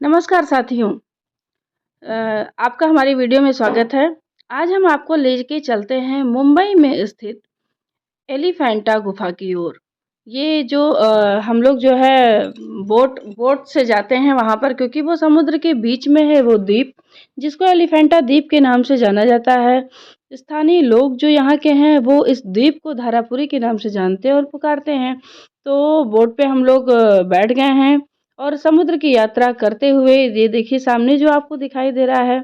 नमस्कार साथियों। आपका हमारी वीडियो में स्वागत है। आज हम आपको लेके चलते हैं मुंबई में स्थित एलिफेंटा गुफा की ओर। ये जो हम लोग जो है बोट से जाते हैं वहाँ पर, क्योंकि वो समुद्र के बीच में है वो द्वीप, जिसको एलिफेंटा द्वीप के नाम से जाना जाता है। स्थानीय लोग जो यहाँ के हैं वो इस द्वीप को धारापुरी के नाम से जानते हैं और पुकारते हैं। तो बोट पे हम लोग बैठ गए हैं और समुद्र की यात्रा करते हुए, ये देखिए सामने जो आपको दिखाई दे रहा है,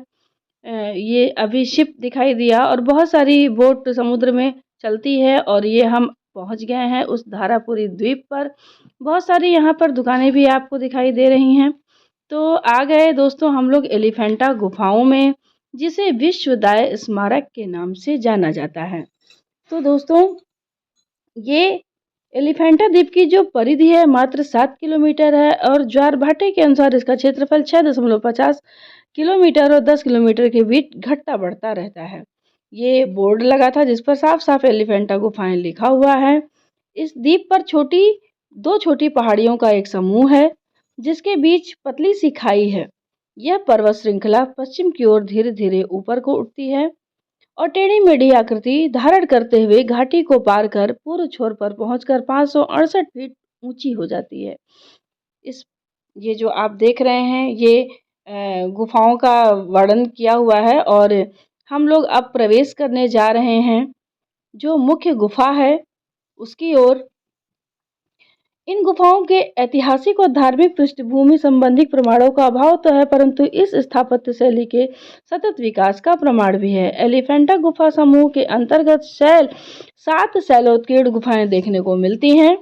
ये अभी शिप दिखाई दिया और बहुत सारी बोट समुद्र में चलती है और ये हम पहुंच गए हैं उस धारापुरी द्वीप पर। बहुत सारी यहाँ पर दुकानें भी आपको दिखाई दे रही हैं। तो आ गए दोस्तों हम लोग एलिफेंटा गुफाओं में, जिसे विश्वदाय स्मारक के नाम से जाना जाता है। तो दोस्तों, ये एलिफेंटा द्वीप की जो परिधि है मात्र 7 किलोमीटर है और ज्वारभाटे के अनुसार इसका क्षेत्रफल 6.50 किलोमीटर और 10 किलोमीटर के बीच घटता बढ़ता रहता है। ये बोर्ड लगा था जिस पर साफ साफ एलिफेंटा गुफाएं लिखा हुआ है। इस द्वीप पर दो छोटी पहाड़ियों का एक समूह है, जिसके बीच पतली सी खाई है। यह पर्वत श्रृंखला पश्चिम की ओर धीरे धीरे ऊपर को उठती है और टेढ़ी मेढ़ी आकृति धारण करते हुए घाटी को पार कर पूर्व छोर पर पहुंचकर 568 फीट ऊंची हो जाती है। इस ये जो आप देख रहे हैं, ये गुफाओं का वर्णन किया हुआ है और हम लोग अब प्रवेश करने जा रहे हैं जो मुख्य गुफा है उसकी ओर। इन गुफाओं के ऐतिहासिक और धार्मिक पृष्ठभूमि संबंधी प्रमाणों का अभाव तो है, परंतु इस स्थापत्य शैली के सतत विकास का प्रमाण भी है। एलिफेंटा गुफा समूह के अंतर्गत 7 शैलोत्कीर्ण गुफाएं देखने को मिलती हैं।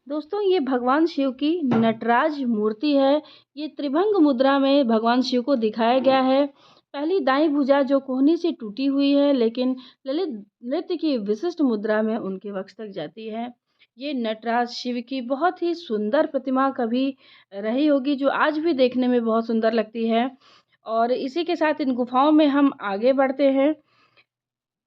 दोस्तों, ये भगवान शिव की नटराज मूर्ति है। ये त्रिभंग मुद्रा में भगवान शिव को दिखाया गया है। पहली दाईं भुजा जो कोहनी से टूटी हुई है, लेकिन ललित नृत्य की विशिष्ट मुद्रा में उनके वक्ष तक जाती है। ये नटराज शिव की बहुत ही सुंदर प्रतिमा कभी रही होगी, जो आज भी देखने में बहुत सुंदर लगती है। और इसी के साथ इन गुफाओं में हम आगे बढ़ते हैं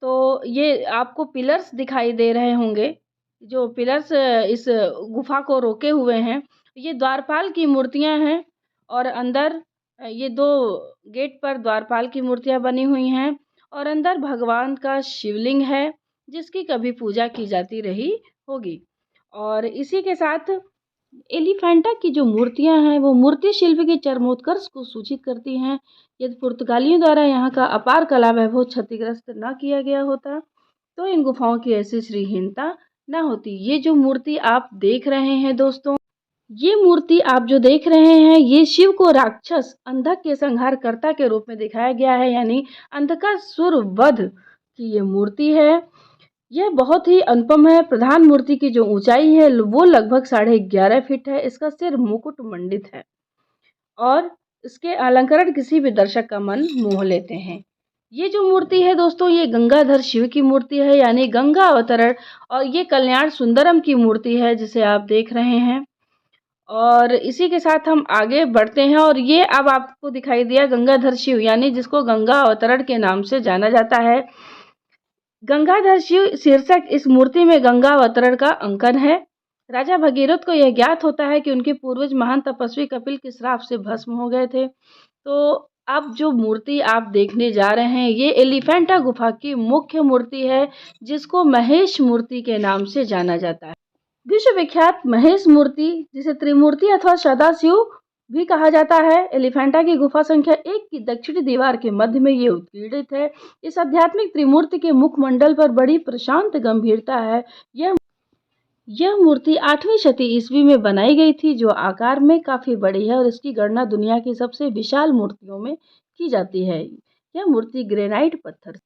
तो ये आपको पिलर्स दिखाई दे रहे होंगे, जो पिलर्स इस गुफा को रोके हुए हैं। ये द्वारपाल की मूर्तियां हैं और अंदर ये 2 गेट पर द्वारपाल की मूर्तियां बनी हुई हैं और अंदर भगवान का शिवलिंग है, जिसकी कभी पूजा की जाती रही होगी। और इसी के साथ एलिफेंटा की जो मूर्तियां हैं वो मूर्ति शिल्प के चरमोत्कर्ष को सूचित करती हैं। यदि पुर्तगालियों द्वारा यहाँ का अपार कला वैभव क्षतिग्रस्त न किया गया होता तो इन गुफाओं की ऐसी श्रीहीनता न होती। ये जो मूर्ति आप देख रहे हैं दोस्तों, ये मूर्ति आप जो देख रहे हैं, ये शिव को राक्षस अंधक के संहारकर्ता के रूप में दिखाया गया है, यानी अंधकासुर वध की ये मूर्ति है। यह बहुत ही अनुपम है। प्रधान मूर्ति की जो ऊंचाई है वो लगभग 11.5 फीट है। इसका सिर मुकुट मंडित है और इसके अलंकरण किसी भी दर्शक का मन मोह लेते हैं। ये जो मूर्ति है दोस्तों, ये गंगाधर शिव की मूर्ति है, यानी गंगा अवतरण, और ये कल्याण सुंदरम की मूर्ति है जिसे आप देख रहे हैं। और इसी के साथ हम आगे बढ़ते हैं और ये अब आपको दिखाई दिया गंगाधर शिव, यानी जिसको गंगा अवतरण के नाम से जाना जाता है। गंगाधर शिव शीर्षक इस मूर्ति में गंगा अवतरण का अंकन है। राजा भगीरथ को यह ज्ञात होता है कि उनके पूर्वज महान तपस्वी कपिल के श्राप से भस्म हो गए थे। तो अब जो मूर्ति आप देखने जा रहे हैं, ये एलिफेंटा गुफा की मुख्य मूर्ति है, जिसको महेश मूर्ति के नाम से जाना जाता है। विश्व विख्यात महेश मूर्ति, जिसे त्रिमूर्ति अथवा सदाशिव भी कहा जाता है, एलिफेंटा की गुफा संख्या 1 की दक्षिणी दीवार के मध्य में ये उत्कीर्णित है। इस आध्यात्मिक त्रिमूर्ति के मुखमंडल पर बड़ी प्रशांत गंभीरता है। यह मूर्ति 8वीं शती ईस्वी में बनाई गई थी, जो आकार में काफी बड़ी है और इसकी गणना दुनिया की सबसे विशाल मूर्तियों में की जाती है। यह मूर्ति ग्रेनाइट पत्थर,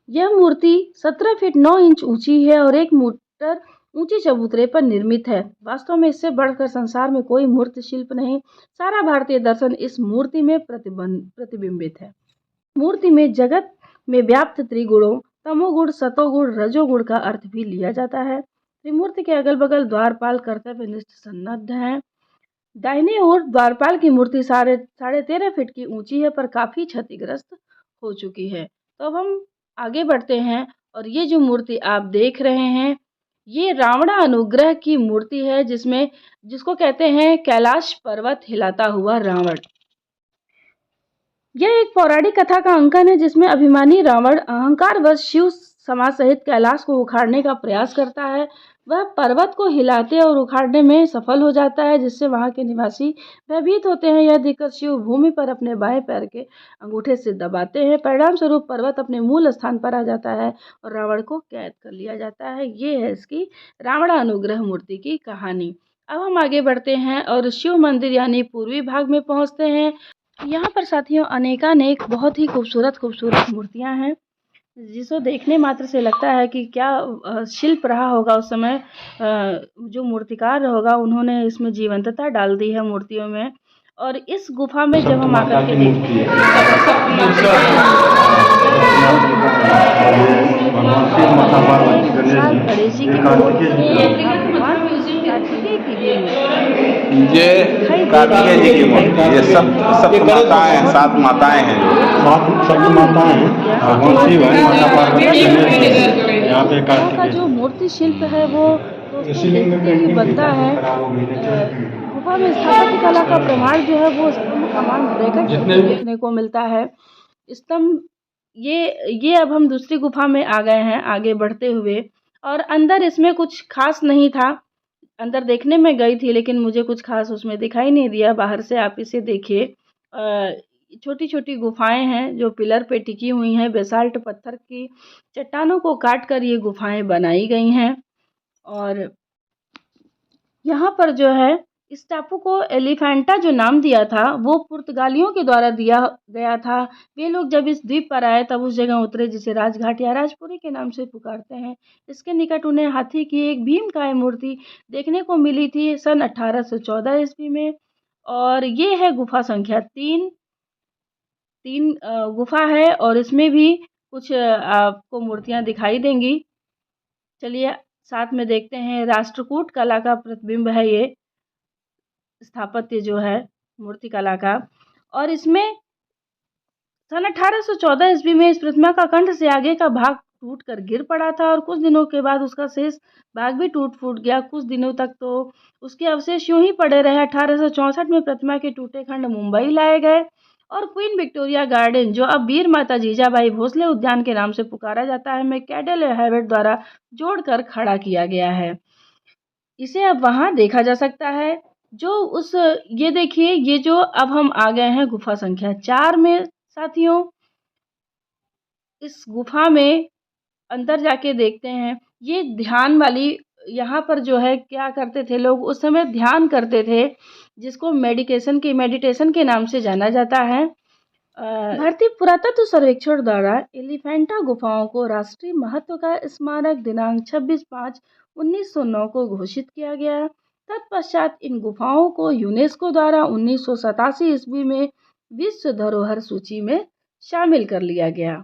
यह मूर्ति 17 फीट 9 इंच ऊंची है और 1 मीटर ऊंचे चबूतरे पर निर्मित है। वास्तव में इससे बढ़कर संसार में कोई मूर्ति शिल्प नहीं। सारा भारतीय दर्शन इस मूर्ति में प्रतिबिंबित है। मूर्ति में जगत में व्याप्त त्रिगुणों तमोगुण, सतोगुण, रजोगुण का अर्थ भी लिया जाता है। त्रिमूर्ति के अगल बगल द्वारपाल कर्तव्यनिष्ठ सन्नद्ध हैं। दाहिने ओर द्वारपाल की मूर्ति 13.5 फीट की ऊंची है, पर काफी क्षतिग्रस्त हो चुकी है। तो अब हम आगे बढ़ते हैं और ये जो मूर्ति आप देख रहे हैं, ये रावणा अनुग्रह की मूर्ति है, जिसको कहते हैं कैलाश पर्वत हिलाता हुआ रावण। यह एक पौराणिक कथा का अंकन है जिसमें अभिमानी रावण अहंकारवश शिव समाज सहित कैलाश को उखाड़ने का प्रयास करता है। वह पर्वत को हिलाते और उखाड़ने में सफल हो जाता है, जिससे वहां के निवासी भयभीत होते हैं। यह देखकर शिव भूमि पर अपने बाएं पैर के अंगूठे से दबाते हैं। परिणाम स्वरूप पर्वत अपने मूल स्थान पर आ जाता है और रावण को कैद कर लिया जाता है। ये है इसकी रावणानुग्रह मूर्ति की कहानी। अब हम आगे बढ़ते हैं और शिव मंदिर यानी पूर्वी भाग में पहुंचते हैं। यहाँ पर साथियों अनेकानेक बहुत ही खूबसूरत खूबसूरत मूर्तियाँ हैं, जिसको देखने मात्र से लगता है कि क्या शिल्प रहा होगा उस समय। जो मूर्तिकार होगा उन्होंने इसमें जीवंतता डाल दी है मूर्तियों में। और इस गुफा में जब हम आकर के देखते हैं गणेश जी ये कार्तिकेय जी की मूर्ति, ये सब माताएं हैं, 7 माताएं हैं, सब माताएं हैं, भगवान शिव है, माता पार्वती है। यहाँ पे का जो मूर्ति शिल्प है वो ही बनता है। गुफा में स्थापत्य कला का प्रमाण जो है वो स्तंभ कमान ब्रैकेट देखने को मिलता है। स्तंभ ये अब हम दूसरी गुफा में आ गए हैं आगे बढ़ते हुए, और अंदर इसमें कुछ खास नहीं था। अंदर देखने में गई थी लेकिन मुझे कुछ खास उसमें दिखाई नहीं दिया। बाहर से आप इसे देखिए, छोटी छोटी गुफाएं हैं जो पिलर पे टिकी हुई हैं। बेसाल्ट पत्थर की चट्टानों को काट कर ये गुफाएं बनाई गई हैं। और यहाँ पर जो है इस टापू को एलिफेंटा जो नाम दिया था वो पुर्तगालियों के द्वारा दिया गया था। वे लोग जब इस द्वीप पर आए तब उस जगह उतरे जिसे राजघाट या राजपुरी के नाम से पुकारते हैं। इसके निकट उन्हें हाथी की एक भीमकाय मूर्ति देखने को मिली थी सन 1814 ईस्वी में। और ये है गुफा संख्या 3। गुफा है और इसमें भी कुछ आपको मूर्तियां दिखाई देंगी। चलिए साथ में देखते हैं। राष्ट्रकूट कला का प्रतिबिंब है ये स्थापत्य जो है मूर्ति कला का। और इसमें सन 1814 ईस्वी में इस प्रतिमा का कंठ से आगे का भाग टूट कर गिर पड़ा था और कुछ दिनों के बाद उसका शेष भाग भी टूट फूट गया। कुछ दिनों तक तो उसके अवशेष यूं ही पड़े रहे। 1864 में प्रतिमा के टूटे खंड मुंबई लाए गए और क्वीन विक्टोरिया गार्डन, जो अब वीर माता जीजाबाई भोसले उद्यान के नाम से पुकारा जाता है, में कैडल हैवेट द्वारा जोड़कर खड़ा किया गया है। इसे अब वहां देखा जा सकता है। जो उस ये देखिए, ये जो अब हम आ गए हैं गुफा संख्या 4 में साथियों। इस गुफा में अंदर जाके देखते हैं। ये ध्यान वाली, यहाँ पर जो है क्या करते थे लोग उस समय, ध्यान करते थे, जिसको मेडिटेशन के नाम से जाना जाता है। भारतीय पुरातत्व सर्वेक्षण द्वारा एलिफेंटा गुफाओं को राष्ट्रीय महत्व का स्मारक दिनांक 26/5/1909 को घोषित किया गया। तत्पश्चात इन गुफाओं को यूनेस्को द्वारा 1987 ईस्वी में विश्व धरोहर सूची में शामिल कर लिया गया।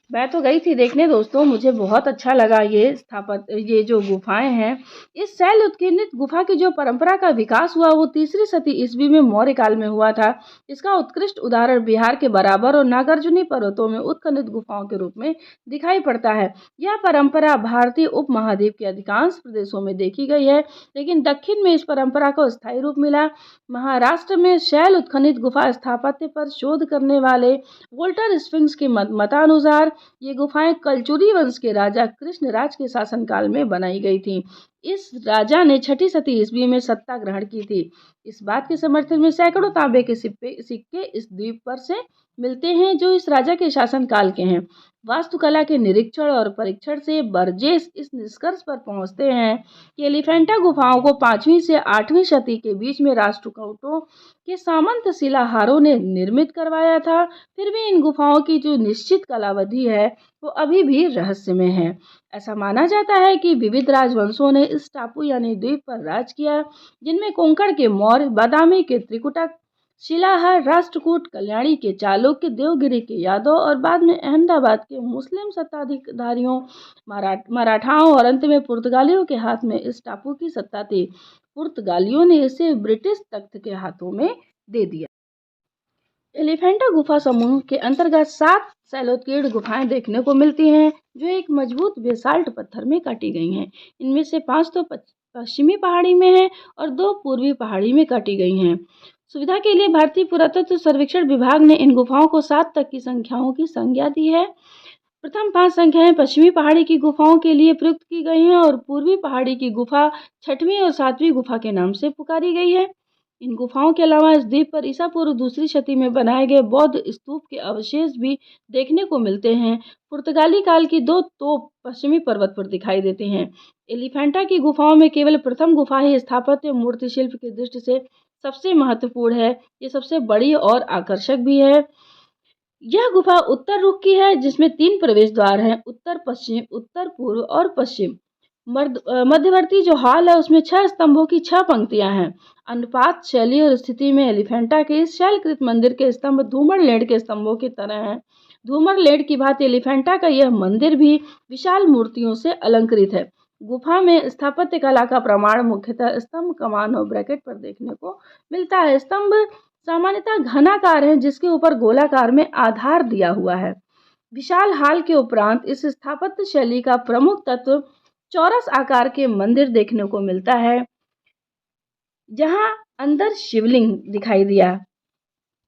मैं तो गई थी देखने दोस्तों, मुझे बहुत अच्छा लगा ये जो गुफाएं हैं। इस शैल उत्कीर्णित गुफा की जो परंपरा का विकास हुआ वो 3री सदी ईस्वी में मौर्य काल में हुआ था। इसका उत्कृष्ट उदाहरण बिहार के बराबर और नागार्जुनी पर्वतों में उत्खनित गुफाओं के रूप में दिखाई पड़ता है। यह परंपरा भारतीय उपमहाद्वीप के अधिकांश प्रदेशों में देखी गई है, लेकिन दक्षिण में इस परंपरा को स्थायी रूप मिला। महाराष्ट्र में शैल उत्खनित गुफा स्थापत्य पर शोध करने वाले वोल्टर स्फिंक्स के मतानुसार ये गुफाएं कलचुरी वंश के राजा कृष्णराज के शासनकाल में बनाई गई थीं। इस राजा ने 6ठी सदी ईस्वी में सत्ता ग्रहण की थी। इस बात के समर्थन में सैकड़ों तांबे के सिक्के इस द्वीप पर से मिलते हैं जो इस राजा के शासन काल के हैं। वास्तुकला के निरीक्षण और परीक्षण से बर्जेस इस निष्कर्ष पर पहुंचते हैं कि एलिफेंटा गुफाओं को 5वीं से 8वीं शती के बीच में राष्ट्रकूटों के सामंत शिलाहारों ने निर्मित करवाया था। फिर भी इन गुफाओं की जो निश्चित कालावधि है वो अभी भी रहस्यमय है। ऐसा माना जाता है कि विविध राजवंशों ने इस टापू यानी द्वीप पर राज किया, जिनमें कोंकण के मौर्य, बादामी के त्रिकुटक, शिलाहार, राष्ट्रकूट, कल्याणी के चालुक्य, देवगिरी के यादव और बाद में अहमदाबाद के मुस्लिम सत्ताधारियों, मराठाओं और अंत में पुर्तगालियों के हाथ में इस टापू की सत्ता थी। पुर्तगालियों ने इसे ब्रिटिश तख्त के हाथों में दे दिया। एलिफेंटा गुफा समूह के अंतर्गत 7 शैलोत्कीर्ण गुफाएं देखने को मिलती हैं जो एक मजबूत बेसाल्ट पत्थर में काटी गई हैं। इनमें से 5 तो पश्चिमी पहाड़ी में हैं और 2 पूर्वी पहाड़ी में काटी गई हैं। सुविधा के लिए भारतीय पुरातत्व सर्वेक्षण विभाग ने इन गुफाओं को 7 तक की संख्याओं की संज्ञा दी है। प्रथम 5 संख्याएं पश्चिमी पहाड़ी की गुफाओं के लिए प्रयुक्त की गई हैं और पूर्वी पहाड़ी की गुफा 6वीं और 7वीं गुफा के नाम से पुकारी गई है। इन गुफाओं के अलावा इस द्वीप पर ईसा पूर्व दूसरी शती में बनाए गए बौद्ध स्तूप के अवशेष भी देखने को मिलते हैं। पुर्तगाली काल की 2 तोप पश्चिमी पर्वत पर दिखाई देती हैं। एलिफेंटा की गुफाओं में केवल प्रथम गुफा ही स्थापत्य मूर्ति शिल्प की दृष्टि से सबसे महत्वपूर्ण है। ये सबसे बड़ी और आकर्षक भी है। यह गुफा उत्तर रुख की है, जिसमें 3 प्रवेश द्वार हैं, उत्तर पश्चिम, उत्तर पूर्व और पश्चिम। मध्यवर्ती जो हॉल है उसमें 6 स्तंभों की 6 पंक्तियां हैं। अनुपात, शैली और स्थिति में एलिफेंटा के इस शैलकृत मंदिर के स्तंभ धूमर लेड के स्तंभों की तरह हैं। धूमर लेड की भांति एलिफेंटा का यह मंदिर भी विशाल मूर्तियों से अलंकृत है। गुफा में स्थापत्य कला का प्रमाण मुख्यतः स्तंभ, कमान और ब्रैकेट पर देखने को मिलता है। स्तंभ सामान्यतः घनाकार है, जिसके ऊपर गोलाकार में आधार दिया हुआ है। विशाल हाल के उपरांत इस स्थापत्य शैली का प्रमुख तत्व चौरस आकार के मंदिर देखने को मिलता है, जहां अंदर शिवलिंग दिखाई दिया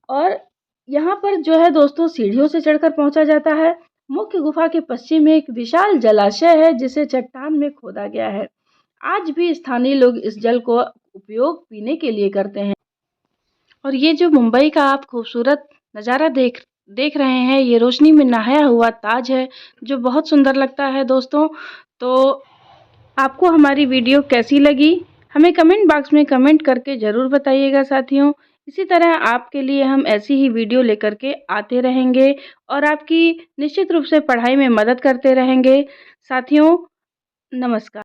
और यहाँ पर जो है दोस्तों सीढ़ियों से चढ़कर पहुंचा जाता है। मुख्य गुफा के पश्चिम में एक विशाल जलाशय है, जिसे चट्टान में खोदा गया है। आज भी स्थानीय लोग इस जल को उपयोग पीने के लिए करते हैं। और ये जो मुंबई का आप खूबसूरत नज़ारा देख रहे हैं, ये रोशनी में नहाया हुआ ताज है, जो बहुत सुंदर लगता है दोस्तों। तो आपको हमारी वीडियो कैसी लगी, हमें कमेंट बॉक्स में कमेंट करके ज़रूर बताइएगा साथियों। इसी तरह आपके लिए हम ऐसी ही वीडियो लेकर के आते रहेंगे और आपकी निश्चित रूप से पढ़ाई में मदद करते रहेंगे साथियों। नमस्कार।